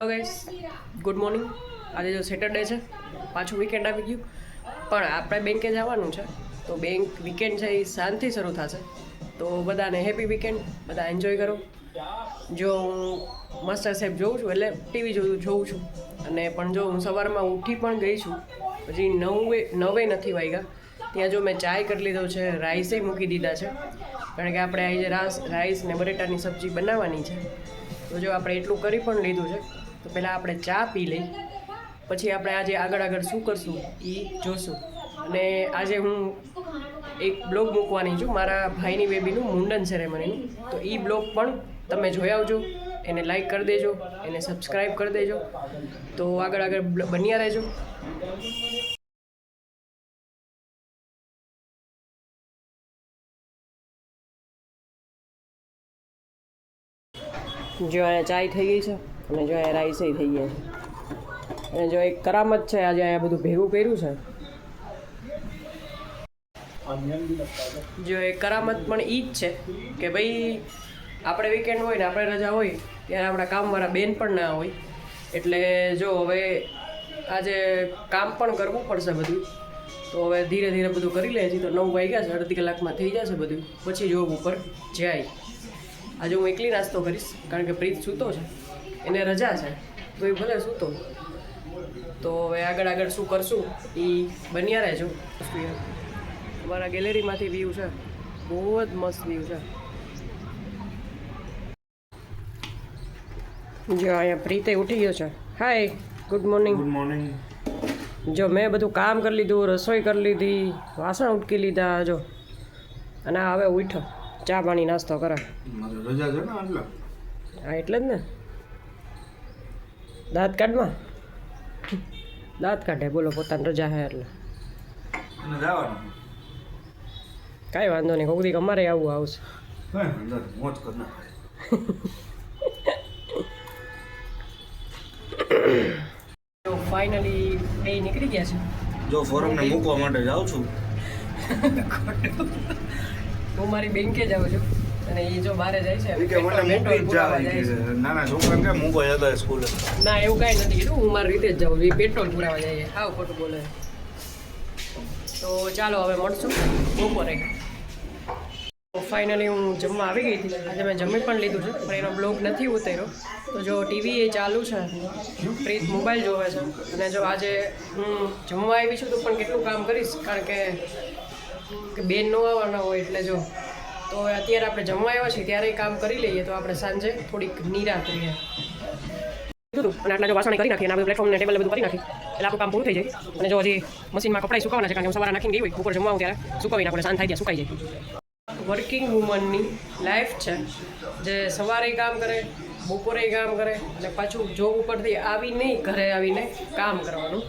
Guys good morning. આજે જો Saturday છે, પાછું વીકેન્ડ આવી ગયું, પણ આપણે બેંકે જવાનું છે. તો બેંક વીકેન્ડ છે એ શાંતિથી શરૂ થશે. તો બધાને હેપી વીકેન્ડ, બધા એન્જોય કરો. જો હું માસ્ટર સાહેબ જોઉં છું એટલે ટીવી જોઉં છું, અને પણ જો હું સવારમાં ઉઠી પણ ગઈ છું, હજી 9 નથી વાગ્યા, ત્યાં જો મેં ચાય કરી લીધો છે, રાઈસે મૂકી દીધા છે, કારણ કે આપણે આજે રાઈસ ને બટેટાની સબ્જી બનાવવાની છે. તો જો આપણે એટલું કરી પણ લીધું છે, તો પહેલાં આપણે ચા પી લઈ, પછી આપણે આજે આગળ શું કરશું એ જોશું. અને આજે હું એક બ્લોગ મૂકવાની છું મારા ભાઈની બેબીનું મુંડન સેરેમનીનું, તો એ બ્લોગ પણ તમે જોઈ આવજો, એને લાઈક કરી દેજો, એને સબસ્ક્રાઈબ કરી દેજો. તો આગળ બન્યા રહેજો. જો અહીંયા ચાય થઈ ગઈ છે, અને જો અહીંયા રાઈસે થઈ ગયા છે, અને જો એક કરામત છે, આજે અહીંયા બધું ભેગું કર્યું છે. જો એક કરામત પણ એ જ છે કે ભાઈ આપણે વીકેન્ડ હોય ને આપણે રજા હોય ત્યારે આપણા કામવાળા બેન પણ ના હોય, એટલે જો હવે આજે કામ પણ કરવું પડશે બધું. તો હવે ધીરે ધીરે બધું કરી લે છે. તો 9 વાગ્યા છે, અડધી કલાકમાં થઈ જશે બધું, પછી જોબ ઉપર જાય. આજે હું એકલી નાસ્તો કરીશ, કારણ કે પ્રીત સૂતો છે, એને રજા છે, તો એ ભલે સૂતો. તો હવે આગળ શું કરશું એ બન્યા રહેજો. અમારા ગેલેરીમાંથી વ્યૂ છે, બહુ જ મસ્ત વ્યૂ છે. જો અહીંયા પ્રીતે ઉઠી ગયો છે. હાય, ગુડ મોર્નિંગ. Good morning. જો મેં બધું કામ કરી લીધું, રસોઈ કરી લીધી, વાસણ ઉટકી લીધા, જો અને હવે ઉઠો, ચા પાણી નાસ્તો કરે. રજા છે ને એટલે. હા એટલે જ ને. દાંત કાઢમાં દાંત કાઢે, બોલો પોતાની રજા હે એટલે કાંઈ વાંધો નહીં. કોક દી અમારે આવું આવશે. મોજ કરના. તો ફાઇનલી એ નીકળી ગયા છે. જો ફોરમને મૂકવા માટે જાઉં છું. હું મારી બેંકે જાઉં છું, અને એ જો બહાર જાય છે. કે મને મૂકી જ જાય. નાના છોકરાને કેમ મૂકો જતા સ્કૂલે? ના એવું કાંઈ નથી કીધું, હું મારી રીતે જ જાઉં. એ પેટ્રોલ પુરાવા જાય. હાવ ખોટું બોલે. તો ચાલો હવે મળશું બપોરે. તો ફાઇનલી હું જમવા આવી ગઈ હતી. આજે મેં જમી પણ લીધું છે, પણ એનો બ્લોગ નથી ઉતાર્યો. તો જો ટીવી એ ચાલુ છે, પ્રીત મોબાઈલ જોવે છે, અને જો આજે હું જમવા આવી છું તો પણ કેટલું કામ કરીશ, કારણ કે બેન ન આવવાના હોય એટલે. જો તો અત્યારે આપણે જમવા આવ્યા છીએ ત્યારે કામ કરી લઈએ, તો આપણે સાંજે થોડીક નિરાંત રહીએ. અને આટલા જો વાસણ કરી નાખીએ, અને આપણે પ્લેટફોર્મ ને ટેબલ બધું કરી નાખીએ એટલે આપણું કામ પૂરું થઈ જાય. અને જો હજી મશીનમાં કપડાં સુકાવવાના છે, કારણ કે હું સવારે નાખીને ગઈ હોય, ઉપર જમવા આવું ત્યારે સુકાવી નાખો, શાંત થાય ત્યાં સુકાઈ જાય. વર્કિંગ વુમનની લાઈફ છે, જે સવારે કામ કરે, બપોરે કામ કરે, અને પાછું જોબ ઉપરથી આવીને ઘરે આવીને કામ કરવાનું.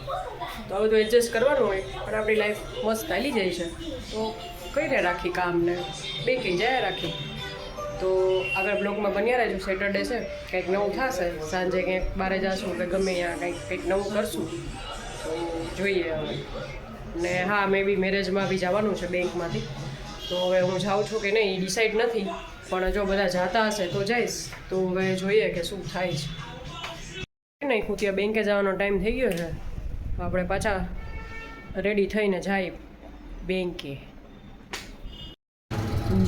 તો હવે તો એડજસ્ટ કરવાનું હોય, પણ આપણી લાઈફ મસ્ત ચાલી જાય છે. તો કઈ રાખી કામને, બે કંઈ જાય રાખી. તો આગળ બ્લોગમાં બન્યા રહેજો. સેટરડે છે, કંઈક નવું થશે, સાંજે કંઈક બહાર જઈશું કે ગમે ત્યાં કંઈક નવું કરશું. તો જોઈએ હવે. ને હા, મેં બી મેરેજમાં બી જવાનું છે બેંકમાંથી. તો હવે હું જાઉં છું કે નહીં એ ડિસાઈડ નથી, પણ જો બધા જતા હશે તો જઈશ. તો હવે જોઈએ કે શું થાય છે. નહીં હું ત્યાં બેંકે જવાનો ટાઈમ થઈ ગયો છે, આપણે પાછા રેડી થઈને જાય બેંકે.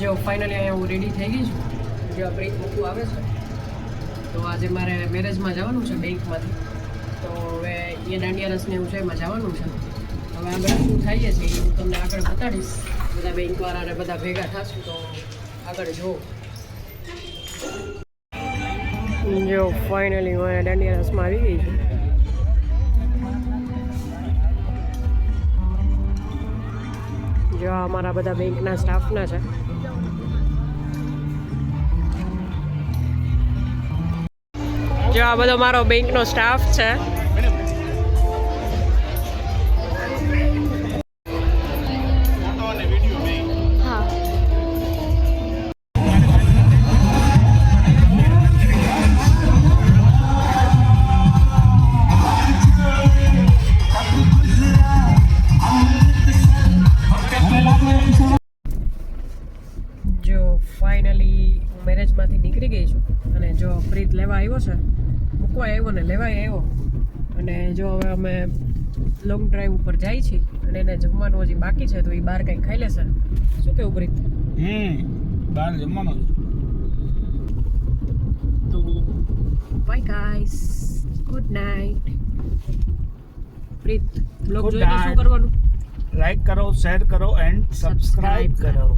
જો ફાઇનલી અહીંયા હું રેડી થઈ ગઈ છું. જો પ્રીત મૂકવું આવે છે, તો આજે મારે મેરેજમાં જવાનું છે બેંકમાંથી. તો હવે એ દાંડિયા રસને એવું છે એમાં જવાનું છે. હવે આગળ શું થાય છે એ હું તમને આગળ બતાડીશ. બધા બેંકવાળાને બધા ભેગા થશું તો આગળ જોઉં. જો ફાઇનલી હું અહીંયા દાંડિયા રસમાં આવી ગઈ છું. જો અમારા બધા બેંકના સ્ટાફના છે. જો આ બધો મારો બેંકનો સ્ટાફ છે. ફાઇનલી હું મેરેજમાંથી નીકળી ગઈ છું, અને જો પ્રીત લેવા આવ્યો છે, મૂકવા આવ્યો ને લેવાય આવ્યો અને જો હવે અમે લોંગ ડ્રાઈવ ઉપર જાય છીએ અને એને જમવાનું હજી બાકી છે તો એ બહાર કંઈક ખાઈ લેશે શું કેવું પ્રીત બહાર જમવાનું તો બાય ગાઈસ ગુડ નાઇટ પ્રીત બ્લોગ Good જોઈને શું night. કરવાનું લાઈક કરો શેર કરો એન્ડ સબસ્ક્રાઇબ કરો